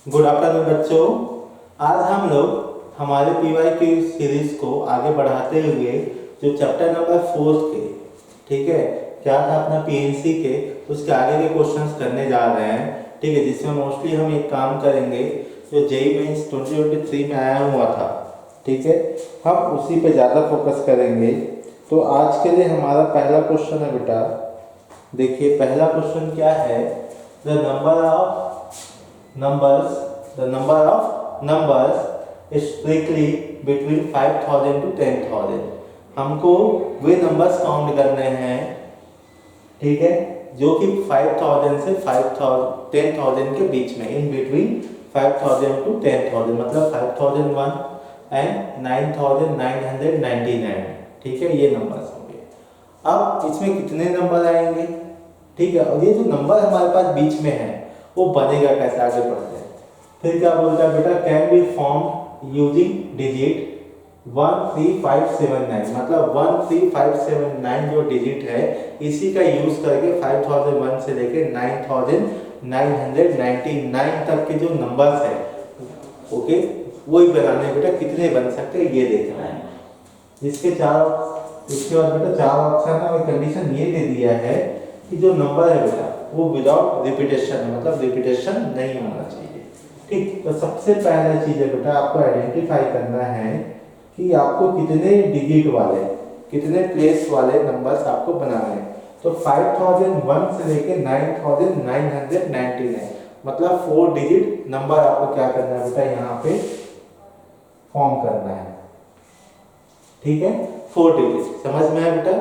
Good afternoon बच्चों। आज हम लोग हमारे पीवाई की सीरीज को आगे बढ़ाते हुए जो चैप्टर नंबर 4 के, ठीक है, क्या था अपना पीएनसी के, उसके आगे के क्वेश्चंस करने जा रहे हैं। ठीक है, जिसमें मोस्टली हम एक काम करेंगे जो जेईई मेंस 2023 में आया हुआ था। ठीक है, हम उसी पे ज़्यादा फोकस करेंगे। तो आज के लिए हमारा पहला क्वेश्चन है बेटा, देखिए पहला क्वेश्चन क्या है। The number of numbers the number of numbers is strictly between 5000 to 10000। हमको वे नंबर्स काउंट करने हैं, ठीक है, जो कि 5000 से 10,000 के बीच में, इन बिटवीन 5000 टू 10,000, मतलब 5001 एंड 9999। ठीक है, ये नंबर्स होंगे। अब इसमें कितने नंबर आएंगे, ठीक है, और ये जो नंबर हमारे पास बीच में है वो बनेगा कैसे, आगे बढ़ते हैं। फिर क्या बोलता है बेटा, can be form using digit 13579, मतलब 13579 जो डिजिट है इसी का यूज करके 5001 से लेके 9999 तक के जो नंबर्स है, ओके, वही बनाने बेटा। कितने बन सकते हैं ये देखना है। इसके इसके बाद बेटा चार ऑप्शन है और कंडीशन ये दे दिया है कि जो नंबर है बेटा वो विदाउट रिपीटेशन, मतलब रिपीटेशन नहीं होना चाहिए। ठीक, तो सबसे पहला चीज है बेटा, आपको आइडेंटिफाई करना है कि आपको कितने डिजिट वाले, कितने प्लेस वाले नंबर्स आपको बनाने हैं। तो 5001 से लेके 9999, मतलब 4 डिजिट नंबर आपको क्या करना है बेटा, यहाँ पे फॉर्म करना है। ठीक है, 4 डिजिट समझ में आया बेटा।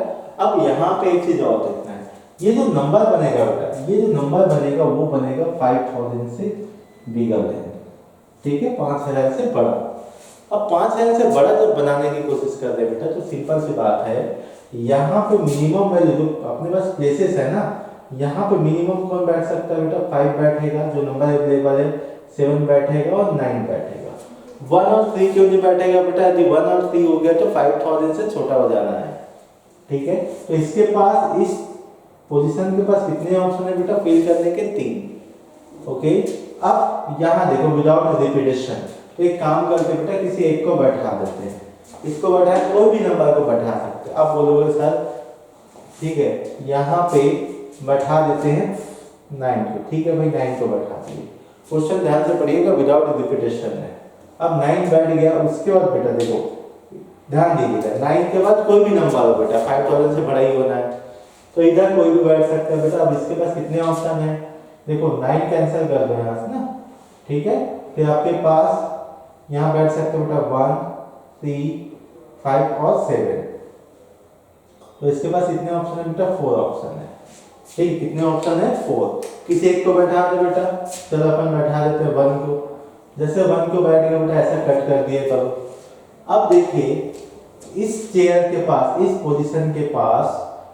अब यहाँ पे एक चीज और देखना है, ये जो नंबर बनेगा बेटा, ये जो नंबर बनेगा वो बनेगा 5000 से बिगर देन, ठीक है, 5000 से बड़ा। अब 5000 से बड़ा जब बनाने की कोशिश कर रहे बेटा, तो सिंपल सी बात है, यहाँ पे मिनिमम वैल्यू जो अपने पास प्लेसेस है ना, यहाँ पे मिनिमम कौन बैठ सकता है बेटा, 5 बैठेगा, जो नंबर अवेलेबल है, 7 बैठेगा और 9 बैठेगा। 1 और 3 क्यों नहीं बैठेगा बेटा, यदि 1 और 3 हो गया तो 5000 से छोटा हो जाना है। ठीक है, तो इसके पास, इस पोजीशन के पास कितने ऑप्शन है बेटा फिल करने के, 3। ओके, अब यहाँ देखो विदाउट रिपीटेशन, तो एक काम करते बेटा, किसी एक को बैठा देते हैं, इसको बैठा, कोई भी नंबर को बैठा सकते हैं। अब बोलोगे सर ठीक है, यहाँ पे बैठा देते हैं 9 को, ठीक है भाई 9 को बैठा दिए। क्वेश्चन ध्यान से पढ़िएगा, विदाउट रिपीटेशन है। अब 9 बैठ गया, उसके बाद बेटा देखो ध्यान दीजिएगा, 9 के बाद कोई भी नंबर हो बेटा, 5000 से बड़ा ही होना है, तो इधर कोई भी बैठ सकता है बेटा। अब इसके पास कितने ऑप्शन है, देखो 9 कैंसिल कर दो यहाँ से ना, ठीक है, फिर आपके पास यहाँ बैठ सकते हो बेटा 1 3 5 और 7। तो इसके पास कितने ऑप्शन है बेटा, 4 ऑप्शन है। ठीक, कितने ऑप्शन है, 4। किसी एक को बैठा दो बेटा, चलो अपन बैठा देते हैं 1 को। जैसे 1 को बैठ गया बेटा, ऐसा कट कर दिए करो। अब देखिए इस चेयर के पास, इस पोजीशन के पास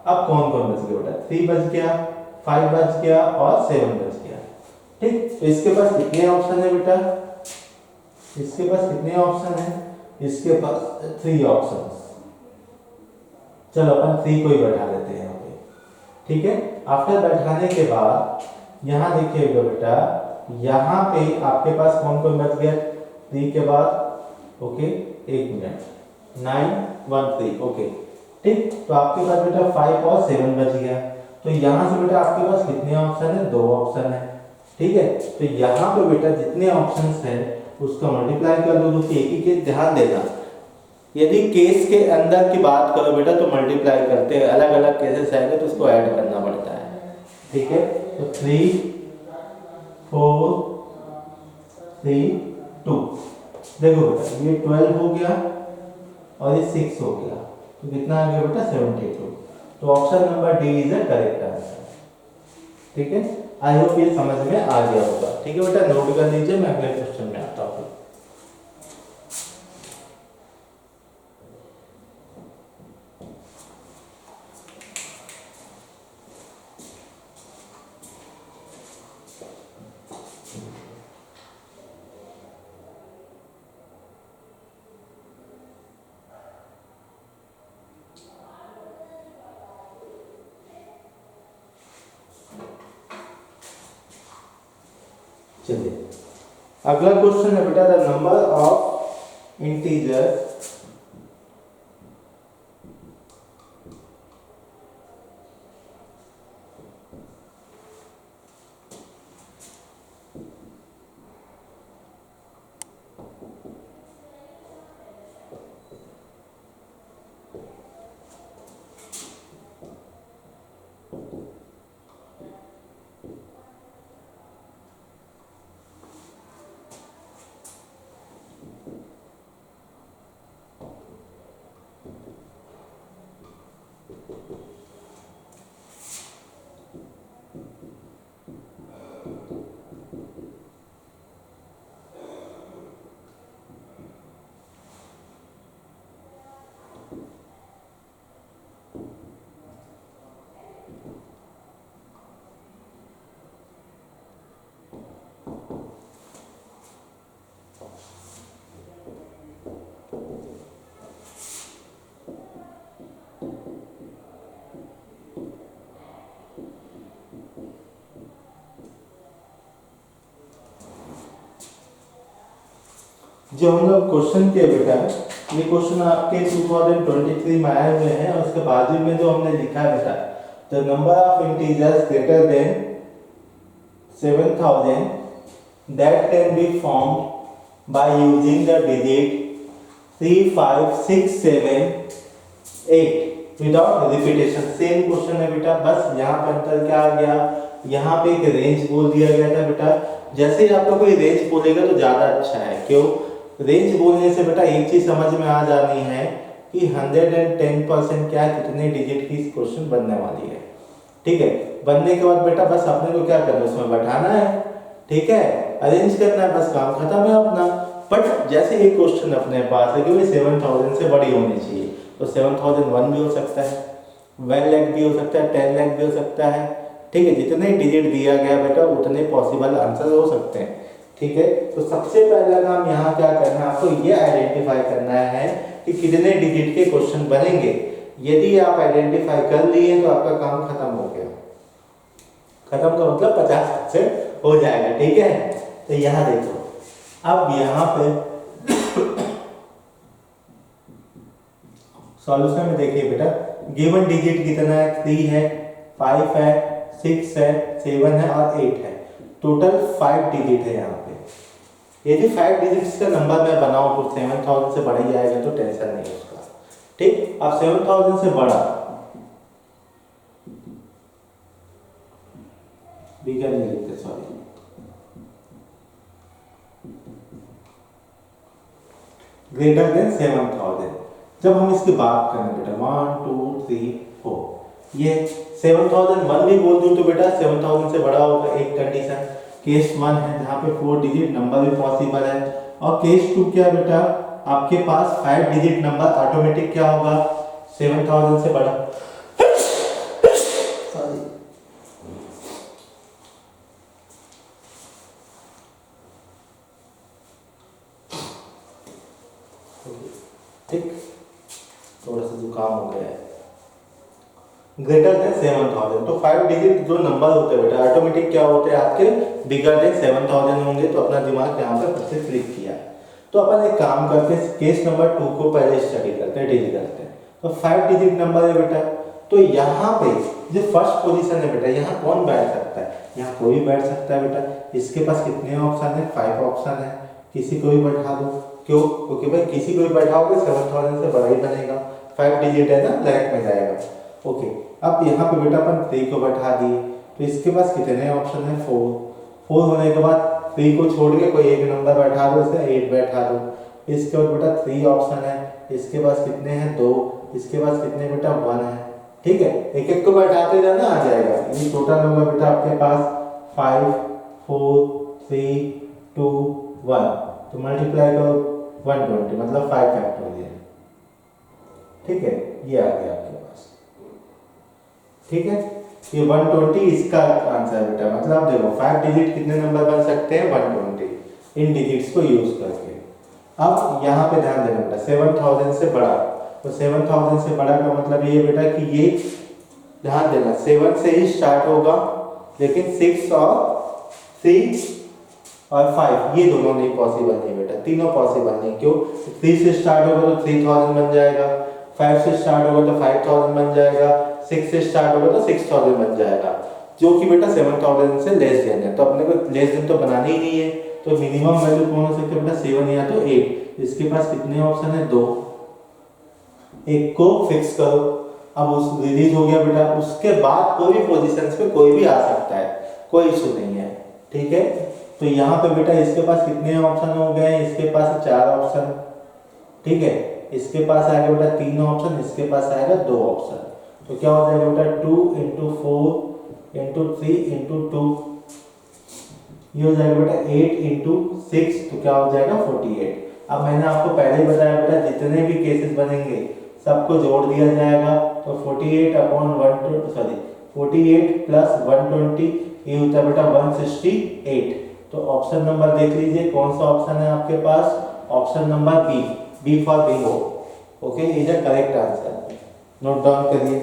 अब कौन कौन बच गया बेटा, 3 बच गया, 5 बच गया और 7 बच गया। ठीक, तो इसके पास कितने ऑप्शन है बेटा, इसके पास कितने ऑप्शन है, इसके पास 3 ऑप्शन। चलो अपन 3 को ही बैठा देते हैं यहाँ पे। ठीक है, आफ्टर बैठाने के बाद यहाँ देखिएगा बेटा, यहाँ पे आपके पास कौन कौन बच गया 3 के बाद, ओके, एक मिनट, 9 1 3, ओके। ठीक, तो आपके पास बेटा 5 और 7 बच गया। तो यहाँ से बेटा आपके पास कितने ऑप्शन है, 2 ऑप्शन है। ठीक है, तो यहाँ पे बेटा जितने ऑप्शंस हैं उसका मल्टीप्लाई कर दो, क्योंकि एक ही केस, ध्यान देना, यदि केस के अंदर की बात करो बेटा तो मल्टीप्लाई करते हैं, अलग अलग केसेस आएंगे तो उसको ऐड करना पड़ता है। ठीक है, तो 3 4 3 2, देखो बेटा ये 12 हो गया और ये 6 हो गया, तो कितना आ गया बेटा 72। तो option number D is the correct answer. ठीक है, आई होप ये समझ में आ गया होगा। ठीक है बेटा, नोट कर लीजिए, मैं अगले क्वेश्चन में आता हूँ। चलिए अगला क्वेश्चन है बेटा, द नंबर ऑफ इंटीजर्स जो हम लोग क्वेश्चन किए बेटा, ये क्वेश्चन आपके 2023 में आए हुए हैं और उसके बाजू में जो हमने लिखा है बेटा, the number of integers greater than 7000 that can be formed by using the digit 3 5 6 7 8 without repetition. Same question है बेटा, बस यहाँ पर अंतर क्या आ गया, यहाँ पे एक रेंज बोल दिया गया था बेटा। जैसे ही आपको कोई रेंज बोलेगा तो ज्यादा अच्छा है। क्यों? रेंज बोलने से बेटा एक चीज समझ में आ जानी है कि 110% क्या कितने डिजिट की क्वेश्चन बनने वाली है। ठीक है, बनने के बाद बेटा बस अपने को क्या करना है, उसमें बैठाना है। ठीक है, अरेंज करना है, बस काम खत्म है अपना। बट जैसे एक क्वेश्चन अपने पास है कि भाई 7000 से बड़ी होनी चाहिए, तो 7001 भी हो सकता है, 1 लाख भी हो सकता है, 10 लाख भी हो सकता है। ठीक है, जितने डिजिट दिया गया बेटा उतने पॉसिबल आंसर हो सकते हैं। ठीक है, तो सबसे पहला काम यहाँ क्या करना है, आपको ये आइडेंटिफाई करना है कि कितने डिजिट के क्वेश्चन बनेंगे। यदि आप आइडेंटिफाई कर लिए तो आपका काम खत्म हो गया। खत्म का मतलब 50% हो जाएगा। ठीक है, तो यहाँ देखो, अब यहाँ पे सॉल्यूशन में देखिए बेटा, गिवन डिजिट कितना है, 3 है, 5 है, 6 है, 7 है और 8 है। टोटल 5 डिजिट है यहाँ पे। यदि 5 डिजिट्स का नंबर मैं बनाऊं तो 7000 से बड़ा ही आएगा, तो टेंशन नहीं है उसका। ठीक, अब 7000 से बड़ा बिगर नहीं लिखते, सॉरी, ग्रेटर देन 7000। जब हम इसकी बात करें बेटा 1 2 3 4, ये 7001 भी बोल दूं तो बेटा 7000 से बड़ा होगा। एक कंडीशन केस 1 है जहाँ पे 4 डिजिट नंबर भी पॉसिबल है, और केस 2 क्या बेटा, आपके पास 5 डिजिट नंबर ऑटोमेटिक क्या होगा, 7000 से बड़ा। सॉरी, ठीक, थोड़ा सा जुकाम हो गया है। ग्रेटर देन 7000, तो 5 डिजिट जो नंबर होते हैं बेटा ऑटोमेटिक क्या होते हैं आपके, बिगर देन 7000 होंगे। तो अपना दिमाग यहाँ पे फिर से क्लिक किया। तो अपन एक काम करते हैं, केस नंबर 2 को पहले स्टडी करते हैं, डील करते हैं। तो 5 डिजिट नंबर है बेटा, तो यहाँ पे जो फर्स्ट पोजीशन है बेटा, यहाँ कौन बैठ सकता है, यहाँ कोई भी बैठ सकता है बेटा। इसके पास कितने ऑप्शन है, 5 ऑप्शन है, किसी को भी बैठा दो। क्यों? क्योंकि भाई किसी को भी बैठाओगे 7000 से बड़ा ही बनेगा, 5 डिजिट है ना, ब्लैक में जाएगा। ओके, अब यहाँ पे बेटा अपन 3 को बैठा दिए, तो इसके पास कितने ऑप्शन है, 4 होने के बाद 3 को छोड़ के कोई एक नंबर बैठा दो, इसे 8 बैठा दो। इसके बाद बेटा 3 ऑप्शन है, इसके पास कितने हैं, 2, इसके पास कितने बेटा, 1 है। ठीक है, एक एक को बैठाते जाना, आ जाएगा। ये टोटल होगा बेटा आपके पास 5 4 3 2 1, तो मल्टीप्लाई करो 120, मतलब 5 फैक्टोरियल। ठीक है, ये आ गया आपके पास। ठीक है, ये 120 इसका आंसर है बेटा। मतलब देखो 5 डिजिट कितने नंबर बन सकते हैं, 120, इन डिजिट्स को यूज करके। अब यहाँ पे ध्यान देना बेटा, 7000 से बड़ा, तो 7000 से बड़ा का मतलब ये बेटा कि ये ध्यान देना 7 से ही स्टार्ट होगा, लेकिन 6 और 3 और 5, ये दोनों नहीं पॉसिबल नहीं बेटा, तीनों पॉसिबल नहीं। क्यों? 3 से स्टार्ट होगा तो 3000 बन जाएगा, 5 से स्टार्ट होगा तो 5000 बन जाएगा, 6 से स्टार्ट होगा तो 6000 बन जाएगा, जो कि बेटा 7000 से लेस देन है। तो अपने को लेस देन तो बनाना ही नहीं है, तो मिनिमम वैल्यू कौन हो सकता है बेटा? 7 या तो 8। इसके पास कितने ऑप्शन है? 2। एक को फिक्स करो। अब उस रिलीज हो गया बेटा, उसके बाद कोई भी पोजीशंस पे कोई भी आ सकता है, कोई इशू नहीं है, ठीक है। तो यहाँ पे बेटा इसके पास कितने ऑप्शन हो गए? इसके पास 4 ऑप्शन, ठीक है। इसके पास आएगा बेटा 3 ऑप्शन, इसके पास आएगा 2 ऑप्शन। तो क्या हो जाएगा बेटा? 2 × 4 × 3 × 2, ये हो जाएगा बेटा 8 × 6, तो क्या हो जाएगा? 48। अब मैंने आपको पहले ही बताया बेटा, जितने भी केसेस बनेंगे सबको जोड़ दिया जाएगा। तो 48 प्लस 120, ये होता है बेटा 168। तो ऑप्शन नंबर देख लीजिए, कौन सा ऑप्शन है आपके पास? Option number B for bingo. Okay, is a correct answer. Note down करिए।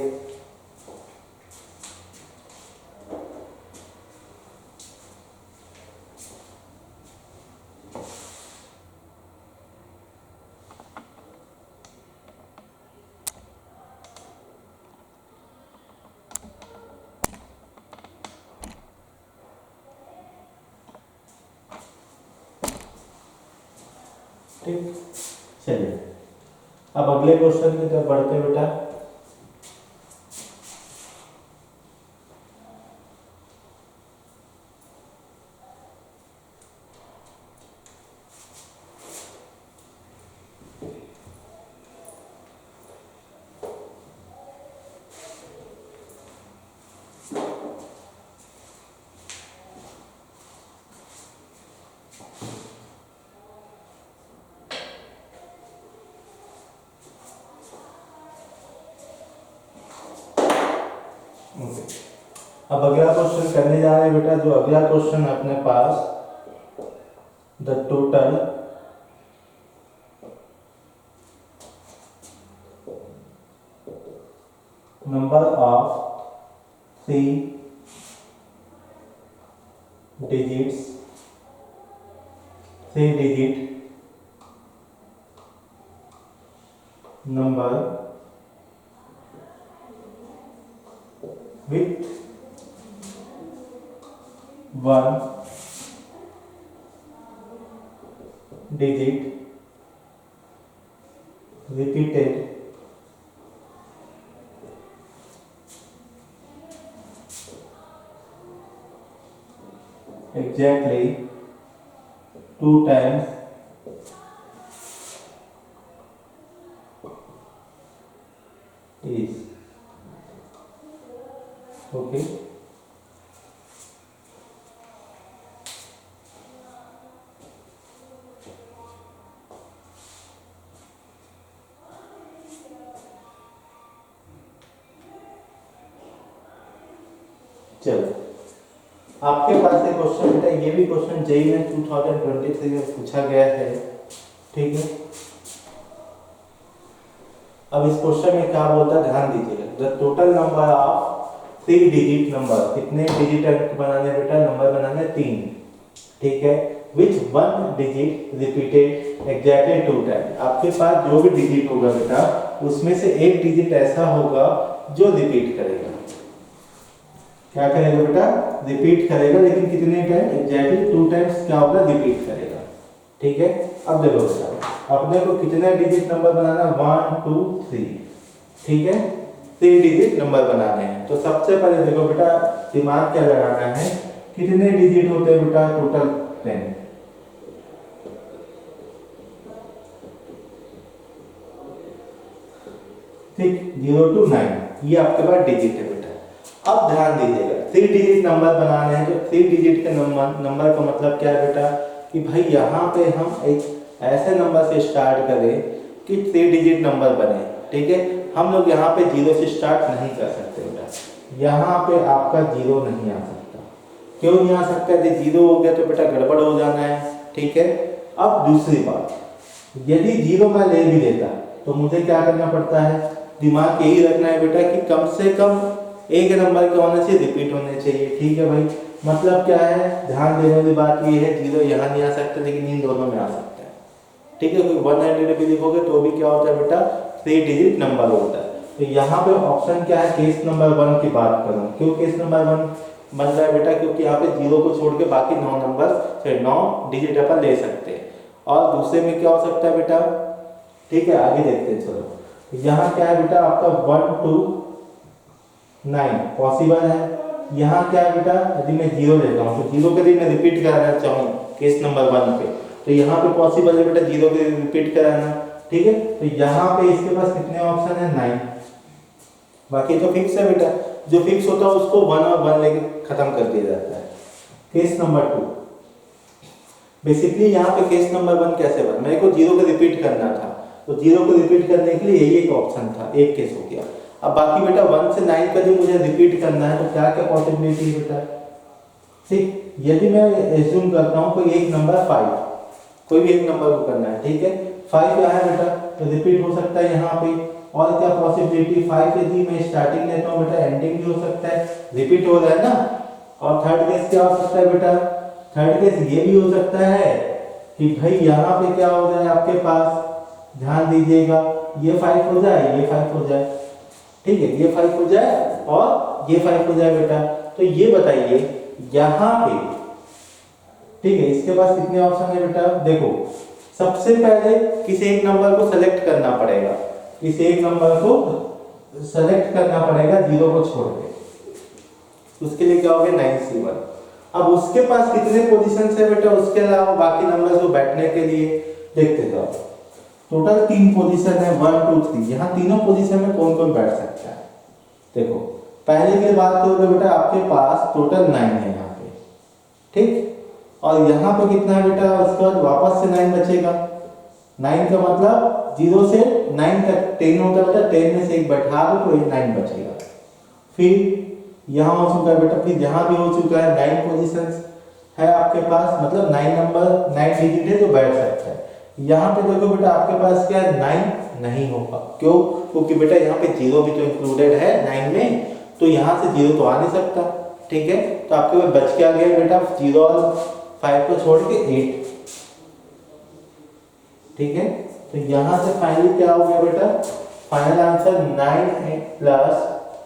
ठीक, चलिए अब अगले क्वेश्चन की तरफ बढ़ते हैं बेटा। अब अगला क्वेश्चन करने जा रहे हैं बेटा। जो अगला क्वेश्चन है अपने पास, the total number of 3 digit number with 1 digit repeated exactly 2 times is okay। चलो आपके पास एक क्वेश्चन बेटा, ये भी क्वेश्चन जेईई में 2023 में पूछा गया है, ठीक है। अब इस क्वेश्चन में क्या बोलता है ध्यान दीजिएगा। The total number of 3 digit number, कितने डिजिट बनाने बेटा? नंबर बनाने 3, ठीक है। विच 1 डिजिट रिपीटेड एग्जैक्टली 2 टाइम। आपके पास जो भी डिजिट होगा बेटा, उसमें से एक डिजिट ऐसा होगा जो रिपीट करेगा। क्या करेगा बेटा? रिपीट करेगा, लेकिन कितने टाइम? एग्जैक्टली 2 टाइम्स क्या होगा? रिपीट करेगा, ठीक है। अब देखो बेटा, अपने को कितने डिजिट नंबर बनाना? 1 2 3, ठीक है। 3 डिजिट नंबर बनाने हैं। तो सबसे पहले देखो बेटा, दिमाग क्या लगाना है, कितने डिजिट होते हैं बेटा? टोटल 10, ठीक। 0 to 9 ये आपके पास डिजिट है बेटा। अब ध्यान दीजिएगा, 3 डिजिट नंबर बनाने हैं। तो 3 डिजिट के नंबर का मतलब क्या है बेटा? कि भाई यहाँ पे हम एक ऐसे नंबर से स्टार्ट करें कि 3 डिजिट नंबर बने, ठीक है। हम लोग यहाँ पे 0 से स्टार्ट नहीं कर सकते बेटा। यहाँ पे आपका 0 नहीं आ सकता। क्यों नहीं आ सकता? यदि 0 हो गया तो बेटा गड़बड़ हो जाना है, ठीक है। अब दूसरी बात, यदि 0 मैं ले भी लेता तो मुझे क्या करना पड़ता है? दिमाग यही रखना है बेटा कि कम से कम एक नंबर के होने से रिपीट होने चाहिए, ठीक है भाई। मतलब क्या है, ध्यान देने वाली बात ये है, जीरो यहाँ नहीं आ सकता लेकिन इन दोनों में आ सकता है। ठीक है, कोई 100 भी लिखोगे तो भी क्या होता है बेटा, 3 डिजिट नंबर होता है। तो यहाँ पे ऑप्शन क्या है, केस नंबर 1 की बात करूँ। क्यों केस नंबर 1 बन रहा है बेटा, क्योंकि यहाँ पे जीरो को छोड़ के बाकी 9 नंबर से 9 डिजिट अपन ले सकते हैं। और दूसरे में क्या हो सकता है बेटा, ठीक है आगे देखते हैं। चलो यहाँ क्या है बेटा, आपका 1 to 9 पॉसिबल है। यहाँ क्या है बेटा, यदि मैं जीरो लेता हूँ तो जीरो के लिए मैं रिपीट कराना चाहूँ केस नंबर 1 पे, तो यहाँ पे पॉसिबल है बेटा जीरो के लिए रिपीट कराना। ठीक है, तो यहाँ पे इसके पास कितने ऑप्शन है, 9। बाकी तो फिक्स है बेटा, जो फिक्स होता है उसको 1 और 1 लेके खत्म कर दिया जाता है। केस नंबर 2, बेसिकली यहाँ पे केस नंबर 1 कैसे बना, मेरे को जीरो को रिपीट करना था, तो जीरो को रिपीट करने के लिए यही एक ऑप्शन था, एक केस हो गया। अब बाकी बेटा 1 से 9 का जो मुझे रिपीट करना है तो क्या क्या पॉसिबिलिटी है बेटा। ठीक, यदि मैं एज्यूम करता हूँ कोई एक नंबर 5, कोई भी एक नंबर को करना है, ठीक है 5 क्या है बेटा, तो रिपीट हो सकता है यहाँ पे। और क्या पॉसिबिलिटी, 5 यदि मैं स्टार्टिंग लेता हूँ बेटा, एंडिंग भी हो सकता है, रिपीट हो रहा है ना। और थर्ड केस क्या हो सकता है बेटा, थर्ड केस ये भी हो सकता है कि भाई यहाँ पे क्या हो जाए आपके पास, ध्यान दीजिएगा, ये 5 हो जाए, ये 5 हो जाए, ठीक है ये 5 हो जाए और ये 5 हो जाए बेटा। तो ये बताइए यहाँ पे, ठीक है इसके पास कितने ऑप्शन है बेटा, देखो सबसे पहले किसी एक नंबर को सेलेक्ट करना पड़ेगा, किसी एक नंबर को सेलेक्ट करना पड़ेगा जीरो को छोड़ के, उसके लिए क्या हो गया 9C1। अब उसके पास कितने पोजीशन है बेटा, उसके अलावा बाकी नंबर्स को बैठने के लिए देखते जाओ, टोटल 3 पोजीशन है, 1 2 3। यहाँ तीनों पोजीशन में कौन कौन बैठ सकता है। देखो पहले की बात करोगे बेटा, आपके पास टोटल 9 है यहाँ पे, ठीक, और यहाँ पे कितना है बेटा, उसके बाद वापस से 9 बचेगा। 9 का मतलब 0 से 9 तक 10 होता है बेटा, 10 में से एक बैठा दो तो ये 9 बचेगा। फिर यहाँ हो चुका है बेटा, फिर यहाँ भी हो चुका है, 9 पोजीशंस है आपके पास, मतलब 9 नंबर 9 डिजिट है तो बैठ सकता है। यहाँ पे देखो बेटा आपके पास क्या है, 9 नहीं होगा, क्यों, क्योंकि बेटा यहाँ पे जीरो भी तो इंक्लूडेड है 9 में, तो यहाँ से जीरो तो आ नहीं सकता। ठीक है, तो आपके पास बच क्या गया बेटा, 0 और 5 को छोड़ के 8। ठीक है, तो यहाँ से फाइनली क्या हो गया बेटा, final answer 9 plus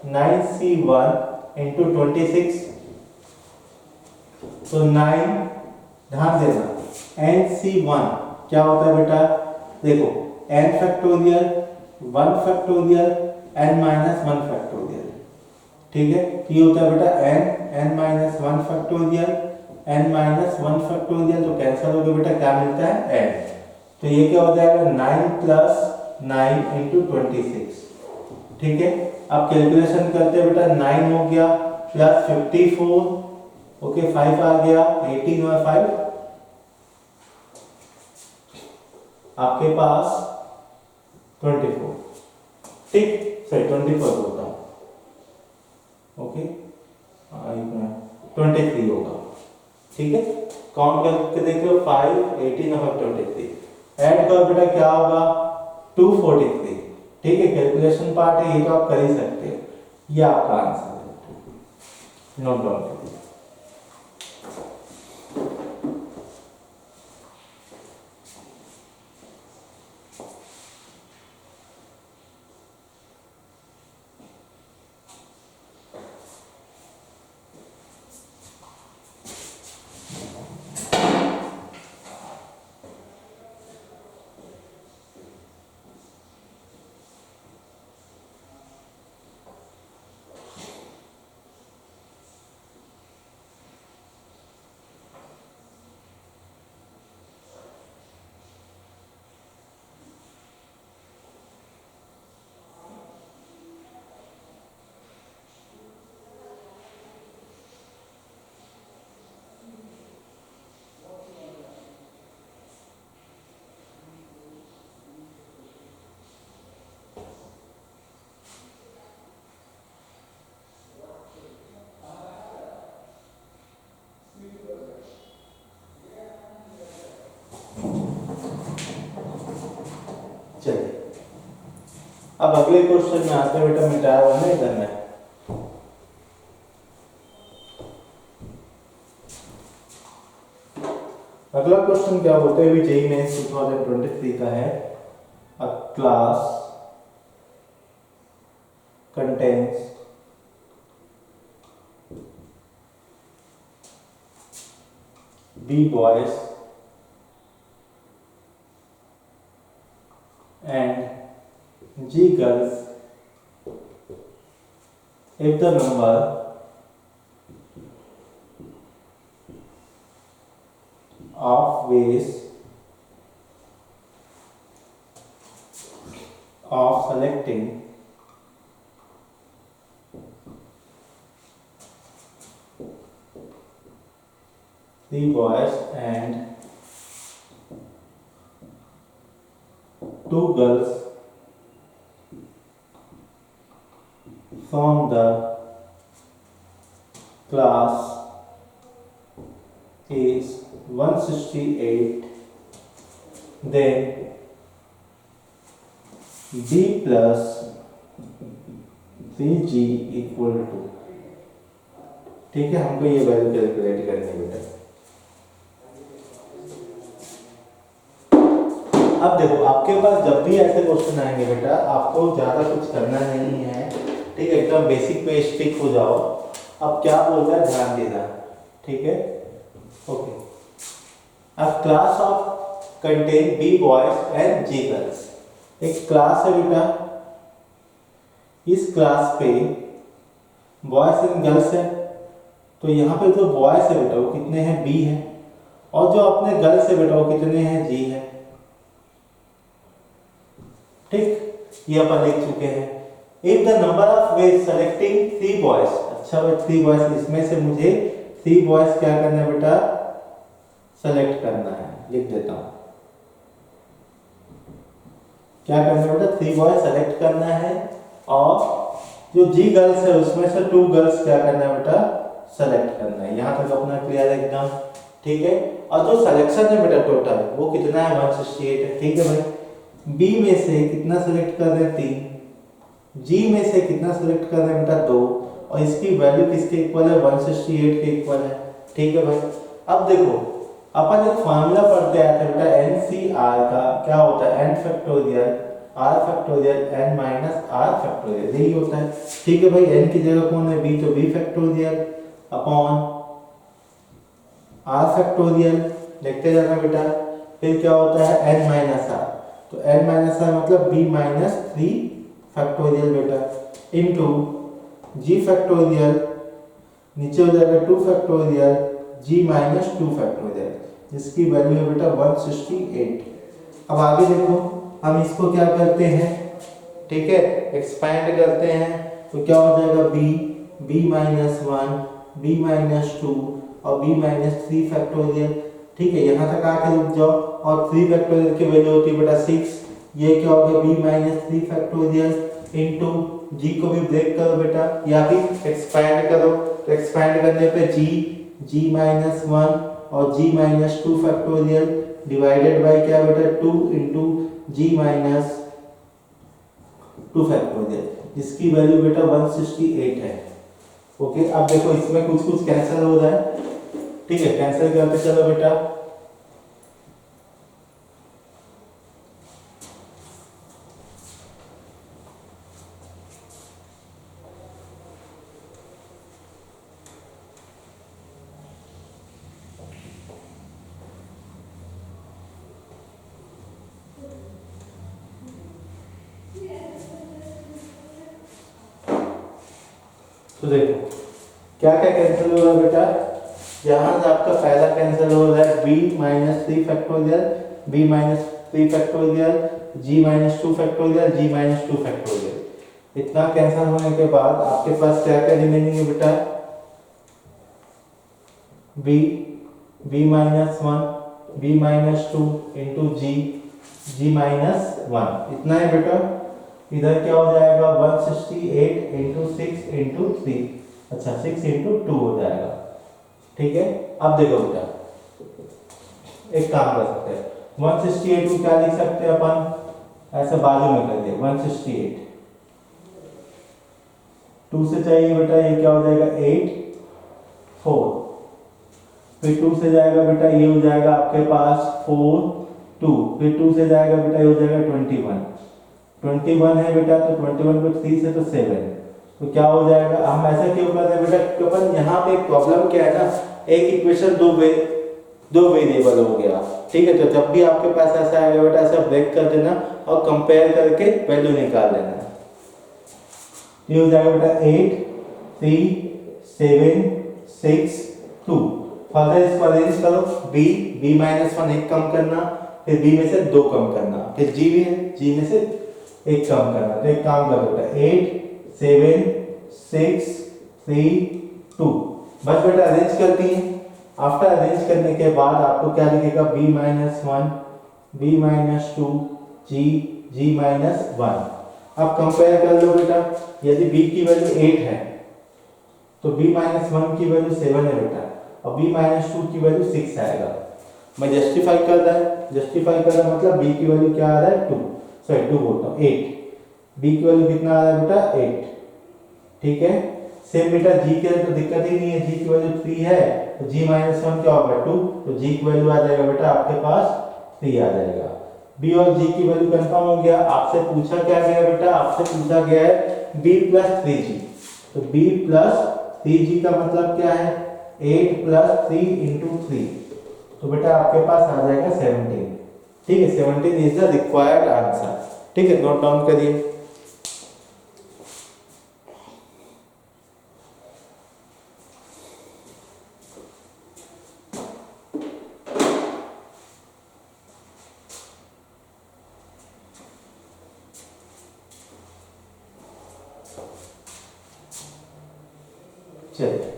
9C1 into 26। तो 9, ध्यान देना, NC1 क्या होता है बेटा, देखो n factorial 1 factorial n minus 1 factorial. ठीक है, ये होता है बेटा n minus 1 factorial, n minus 1 factorial, तो कैंसिल हो गया बेटा, क्या मिलता है n। तो ये क्या हो जाएगा 9 प्लस 9 इंटू 26। ठीक है, अब कैलकुलेशन करते हैं बेटा, 9 हो गया प्लस 54, ओके 5 आ गया, 18 और 5 आपके पास 24, ठीक, सही 24 होता है, ओके 23 होगा। ठीक है, काउंट करके देख लो, 5 18 और 23 ऐड करो बेटा, क्या होगा 243। ठीक है, कैलकुलेशन पार्ट है ये तो आप कर ही सकते हो, ये आपका आंसर है, नोट डाउन कर दीजिए। चलिए अब अगले क्वेश्चन में आते हैं बेटा, मिटाया हुआ नहीं करना है। क्वेश्चन क्या बोलते हैं, भी जेईई मेंस 2023 का है, अ class contains B boys and G girls if the number of ways of selecting the boys and 2 girls from the class is 168, then B plus 3G equal to, ठीक है, हमको ये वैल्यू कैलकुलेट करनी है बेटा। अब देखो आपके पास जब भी ऐसे क्वेश्चन आएंगे बेटा, आपको ज्यादा कुछ करना नहीं है, ठीक है, एकदम बेसिक पे स्टिक हो जाओ। अब क्या बोलता है ध्यान देना, ठीक है, ओके। अब class of content B boys and G girls, एक क्लास है बेटा, इस क्लास पे बॉयज एंड गर्ल्स है, तो यहाँ पे जो बॉयज है बेटा वो कितने हैं, बी है, और जो अपने गर्ल्स है बेटा वो कितने हैं, जी है, ठीक, ये अपन लिख चुके हैं। If the number of ways selecting 3 boys, अच्छा भाई 3 बॉयज, इसमें से मुझे 3 बॉयज क्या करना है बेटा, सेलेक्ट करना है, लिख देता हूं, क्या करना है बेटा, 3 बॉयज सेलेक्ट करना है, और जो जी गर्ल्स है उसमें से 2 गर्ल्स क्या करना है बेटा, सेलेक्ट करना है। यहां तक अपना क्लियर है एकदम, ठीक है। और जो सिलेक्शन है बेटा टोटल वो कितना है, 168 है, ठीक है भाई। बी में से कितना सेलेक्ट कर रहे हैं, 3, जी में से कितना सेलेक्ट कर रहे हैं बेटा, 2, और इसकी वैल्यू किसके इक्वल है, 168 के इक्वल है, ठीक है भाई। अब देखो अपन एक फार्मूला पढ़ते आए थे बेटा NCR का, क्या होता है, n factorial r factorial n minus r factorial, यही होता है, ठीक है भाई। n की जगह कौन है, b, तो b factorial upon r factorial, देखते जाना बेटा, फिर क्या होता है n माइनस r, तो n माइनस r मतलब b माइनस 3 फैक्टोरियल बेटा, इनटू g फैक्टोरियल, नीचे हो जाएगा 2 फैक्टोरियल g माइनस 2 फैक्टोरियल, जिसकी वैल्यू है बेटा 168। अब आगे देखो हम इसको क्या करते हैं, ठीक है, एक्सपैंड करते हैं, तो क्या हो जाएगा b माइनस 1, b माइनस 2 और b माइनस 3 फैक्टोरियल, ठीक है, यहाँ तक आके रुक जाओ, और 3 फैक्टोरियल की वैल्यू होती है बेटा 6, ये क्या हो गया b minus 3 factorial into g को भी ब्रेक करो बेटा, या फिर एक्सपैंड करो, तो एक्सपैंड करने पे g माइनस 1 और g minus 2 factorial divided by क्या बेटा 2 इनटू g माइनस 2 फैक्टोरियल, जिसकी वैल्यू बेटा 168 है, ओके। अब देखो इसमें कुछ कुछ कैंसिल हो रहा है, ठीक है, कैंसिल करते चलो बेटा, तो देखो क्या क्या कैंसिल हो रहा है बेटा, यहाँ से आपका पहला कैंसिल हो रहा है b minus 3 factorial, b minus 3 factorial, g minus 2 factorial, g minus 2 factorial. इतना कैंसिल होने के बाद आपके पास क्या क्या रिमेनिंग है बेटा, b minus 1, b minus 2 into g minus 1, इतना है बेटा। इधर क्या हो जाएगा 168 इंटू 6 इंटू 3, अच्छा 6 इंटू 2 हो जाएगा, ठीक है। अब देखो बेटा एक काम कर सकते हैं, 168 को क्या लिख सकते हैं अपन, ऐसे बाजू में कर दिया 168, 2 से चाहिए बेटा, ये क्या हो जाएगा 8 4, फिर 2 से जाएगा बेटा ये हो जाएगा आपके पास 4 2, फिर 2 से जाएगा बेटा ये हो जाएगा 21 21 है बेटा, तो 21 को 3 से तो 7, तो क्या हो जाएगा। हम ऐसा क्यों कर रहे हैं बेटा, क्योंकि अपन यहाँ पे प्रॉब्लम क्या है ना, एक इक्वेशन दो वेरिएबल हो गया, ठीक है। तो जब भी आपके पास ऐसा आएगा बेटा ऐसा ब्रेक कर देना और कंपेयर करके वैल्यू निकाल लेना। ये हो जाएगा बेटा 8 3 7 6 2। फर्दर इसको अरेंज करो, b -1 एक कम करना, फिर b में से 2 कम करना, फिर g भी है g में से एक कम करना। तो एक काम करो बेटा 8 7 6 3 2, बस बेटा अरेंज करती हैं। आफ्टर अरेंज करने के बाद आपको क्या दिखेगा, b -1 b -2 g -1। अब कंपेयर कर लो बेटा, यदि b की वैल्यू 8 है तो b -1 की वैल्यू 7 है बेटा, और b -2 की वैल्यू 6 आएगा। मैं जस्टिफाई कर रहा है मतलब b की वैल्यू क्या आ रहा है 2, सॉरी 2 बोलता हूँ 8, b की वैल्यू कितना आ रहा है बेटा 8, ठीक है। सेम बेटा g के लिए तो दिक्कत ही नहीं है, g की वैल्यू 3 है तो g -1 क्या होगा 2, तो g की वैल्यू आ जाएगा बेटा आपके पास 3 आ जाएगा। b और g की वैल्यू कंफर्म हो गया। आपसे पूछा क्या गया बेटा, आपसे पूछा गया है b + 3g, तो b + 3g का मतलब क्या है 8 + 3 × 3, तो बेटा आपके पास आ जाएगा 17, ठीक है। 17 इज द रिक्वायर्ड आंसर, ठीक है, नोट डाउन करिए। चलिए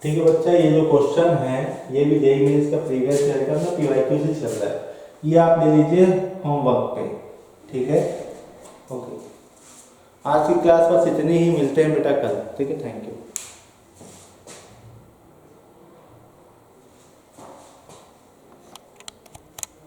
ठीक है बच्चा, ये जो क्वेश्चन है ये भी जेईई मेंस का प्रीवियस ईयर का ना पीवाईक्यू से चल रहा है, ये आप ले लीजिए होमवर्क पे। ठीक है, ओके। आज की क्लास बस इतनी ही, मिलते हैं बेटा कल। ठीक है, थैंक यू।